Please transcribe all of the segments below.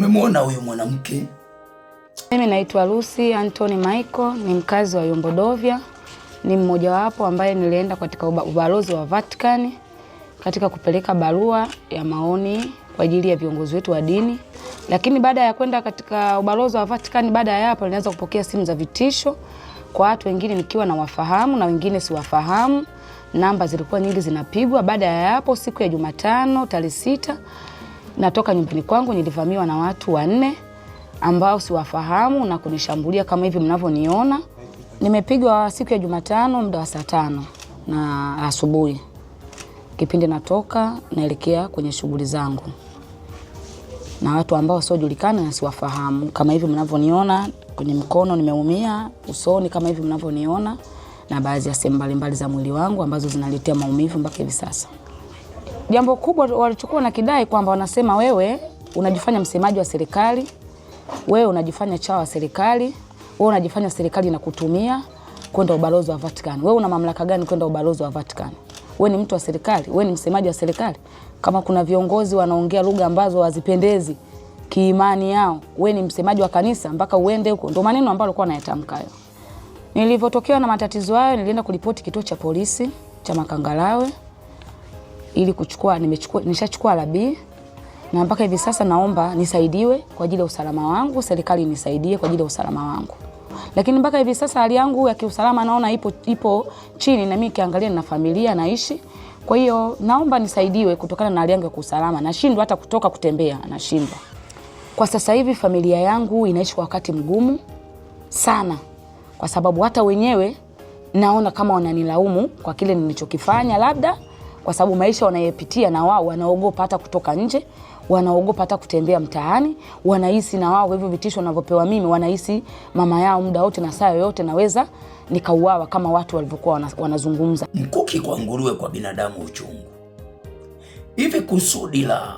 Tumemwona huyu mwanamke. Mimi naitwa Lucy Anthony Michael, ni mkazi wa Yombodovia. Ni mmoja wapo ambaye nilienda katika ubalozi wa Vatican katika kupeleka barua ya maoni kwa ajili ya viongozi wetu wa dini. Lakini baada ya kwenda katika ubalozi wa Vatican, baada ya hapo nilianza kupokea simu za vitisho kwa watu wengine nikiwa na wafahamu na wengine siwafahamu. Namba zilikuwa nyingi zinapigwa. Baada ya hapo siku ya Jumatano tarehe 6 natoka nyumbani kwangu, nilivamiwa na watu 4 ambao siwafahamu na kunishambulia kama hivi mnavyoniona. Nimepigwa siku ya Jumatano muda wa saa 5 na asubuhi. Kipindi natoka naelekea kwenye shughuli zangu. Na watu ambao wasiojulikana na siwafahamu kama hivi mnavyoniona, kwenye mkono nimeumia, usoni kama hivi mnavyoniona, na baadhi ya sehemu mbalimbali za mwili wangu ambazo zinaletea maumivu mpaka hivi sasa. Jambo kubwa walichukua na kidai kwamba wanasema wewe unajifanya msemaji wa serikali, wewe unajifanya chawa wa serikali, wewe unajifanya serikali na kutumia kwenda ubalozi wa Vatican. Wewe una mamlaka gani kwenda ubalozi wa Vatican? Wewe ni mtu wa serikali, wewe ni msemaji wa serikali. Kama kuna viongozi wanaongea lugha ambazo hazipendezi kiimani yao, wewe ni msemaji wa kanisa mpaka uende huko. Ndio maneno ambayo alikuwa anayatamka hayo. Nilivyotokewa na matatizo hayo, nilienda kuripoti kituo cha polisi cha Makangalawe ili nishachukua labi, na mpaka hivi sasa naomba nisaidiwe kwa ajili ya usalama wangu, serikali nisaidie kwa ajili ya usalama wangu. Lakini mpaka hivi sasa hali yangu ya kiusalama naona ipo chini, na mimi kiangalia na familia naishi. Kwa hiyo naomba nisaidiwe kutokana na hali yangu ya kiusalama. Nashindwa hata kutoka kutembea, nashindwa. Kwa sasa hivi familia yangu inaishi kwa wakati mgumu sana, kwa sababu hata wenyewe naona kama wananilaumu kwa kile nilichokifanya, labda kwa sababu maisha wanayepitia na wao wanaogopa hata kutoka nje, wanaogopa hata kutembea mtaani, wanahisi na wao hivyo vitisho wanavyopewa mimi, wanahisi mama yao muda wote na saa yoyote naweza nikauawa kama watu walivyokuwa wanazungumza. Mkuki kwa nguruwe, kwa binadamu uchungu. Hivi kusudi la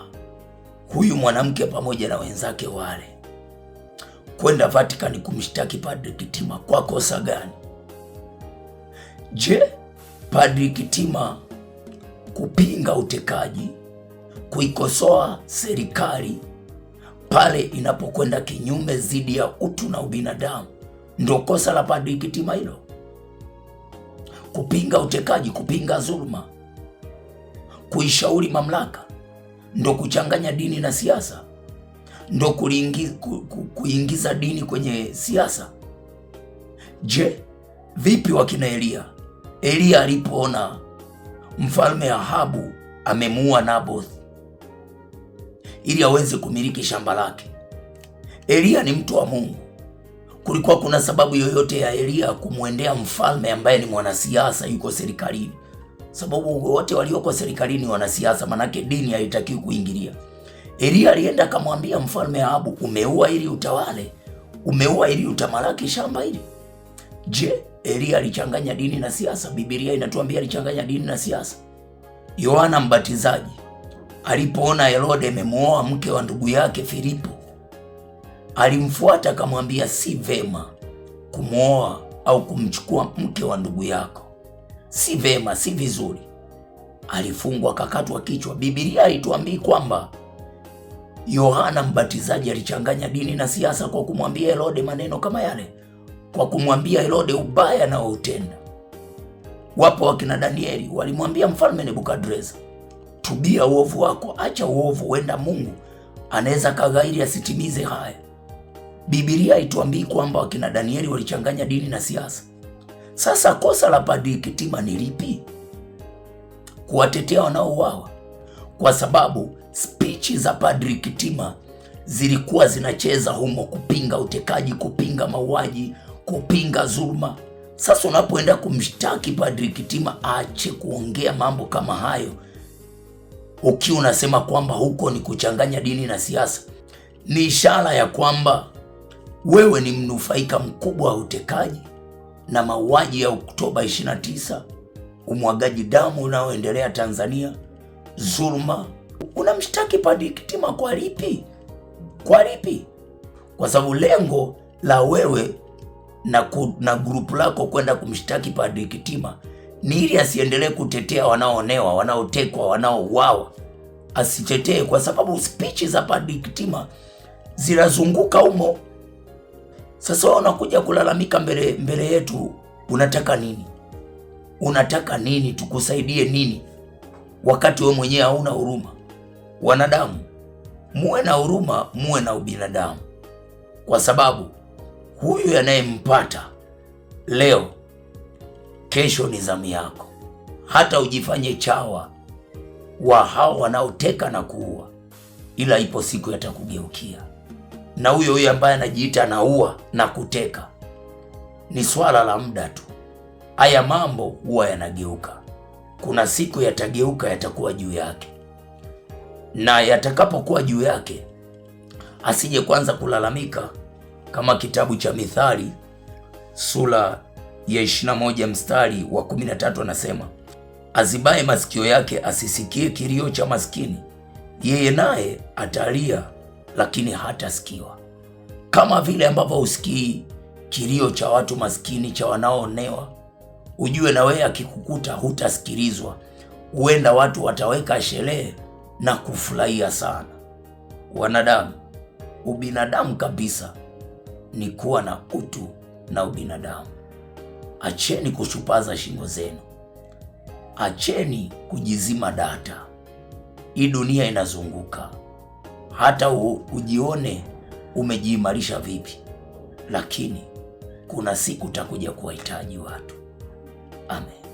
huyu mwanamke pamoja na wenzake wale kwenda Vatican kumshtaki Padri Kitima kwa kosa gani? Je, Padri Kitima kupinga utekaji, kuikosoa serikali pale inapokwenda kinyume dhidi ya utu na ubinadamu ndio kosa la Padri Kitima hilo? Kupinga utekaji, kupinga dhuluma, kuishauri mamlaka ndio kuchanganya dini na siasa? Ndio kuingiza dini kwenye siasa? Je, vipi wakina Elia? Elia alipoona Mfalme Ahabu amemuua Naboth ili aweze kumiliki shamba lake, Elia ni mtu wa Mungu. Kulikuwa kuna sababu yoyote ya Elia kumwendea mfalme ambaye ni mwanasiasa yuko serikalini? Sababu wote walioko serikalini wanasiasa, manake dini haitakiwi kuingilia. Elia alienda akamwambia Mfalme Ahabu, umeua ili utawale, umeua ili utamalaki shamba hili. Je, Elia alichanganya dini na siasa? Biblia inatuambia alichanganya dini na siasa. Yohana Mbatizaji alipoona Herode amemuoa mke wa ndugu yake Filipo, alimfuata akamwambia, si vema kumuoa au kumchukua mke wa ndugu yako, si vema, si vizuri. Alifungwa akakatwa kichwa. Biblia haituambii kwamba Yohana Mbatizaji alichanganya dini na siasa kwa kumwambia Herode maneno kama yale, kwa kumwambia Herode ubaya na utenda. Wapo wakina Danieli walimwambia Mfalme Nebukadreza, tubia uovu wako, acha uovu, wenda Mungu anaweza kaghairi asitimize haya. Biblia haituambii kwamba wakina Danieli walichanganya dini na siasa. Sasa kosa la Padri Kitima ni lipi? Kuwatetea wanaouawa? Kwa sababu spichi za Padri Kitima zilikuwa zinacheza humo kupinga utekaji, kupinga mauaji, kupinga dhuluma. Sasa unapoenda kumshtaki Padri Kitima, aache kuongea mambo kama hayo ukiwa unasema kwamba huko ni kuchanganya dini na siasa. Ni ishara ya kwamba wewe ni mnufaika mkubwa wa utekaji na mauaji ya Oktoba 29, umwagaji damu unaoendelea Tanzania, dhuluma. Unamshtaki Padri Kitima kwa lipi? Kwa lipi? Kwa sababu lengo la wewe na grupu lako kwenda kumshtaki Padri Kitima ni ili asiendelee kutetea wanaoonewa, wanaotekwa, wanaouawa. Asitetee, kwa sababu speech za Padri Kitima zinazunguka humo. Sasa wewe unakuja kulalamika mbele yetu, unataka nini? Unataka nini? Tukusaidie nini wakati wewe mwenyewe hauna huruma? Wanadamu, muwe na huruma, muwe na ubinadamu, kwa sababu huyu yanayempata leo, kesho ni zamu yako. Hata ujifanye chawa wa hao wanaoteka na kuua, ila ipo siku yatakugeukia. Na huyo ambaye anajiita anaua na kuteka, ni swala la muda tu. Haya mambo huwa yanageuka, kuna siku yatageuka, yatakuwa juu yake. Na yatakapokuwa juu yake, asije kwanza kulalamika, kama kitabu cha Mithali sura ya 21 mstari wa 13 anasema, azibaye masikio yake asisikie kilio cha maskini, yeye naye atalia lakini hatasikiwa. Kama vile ambavyo usikii kilio cha watu maskini, cha wanaoonewa, ujue na wewe akikukuta hutasikilizwa. Huenda watu wataweka sherehe na kufurahia sana. Wanadamu, ubinadamu kabisa ni kuwa na utu na ubinadamu. Acheni kushupaza shingo zenu, acheni kujizima data. Hii dunia inazunguka, hata ujione umejiimarisha vipi, lakini kuna siku utakuja kuwahitaji watu. Amen.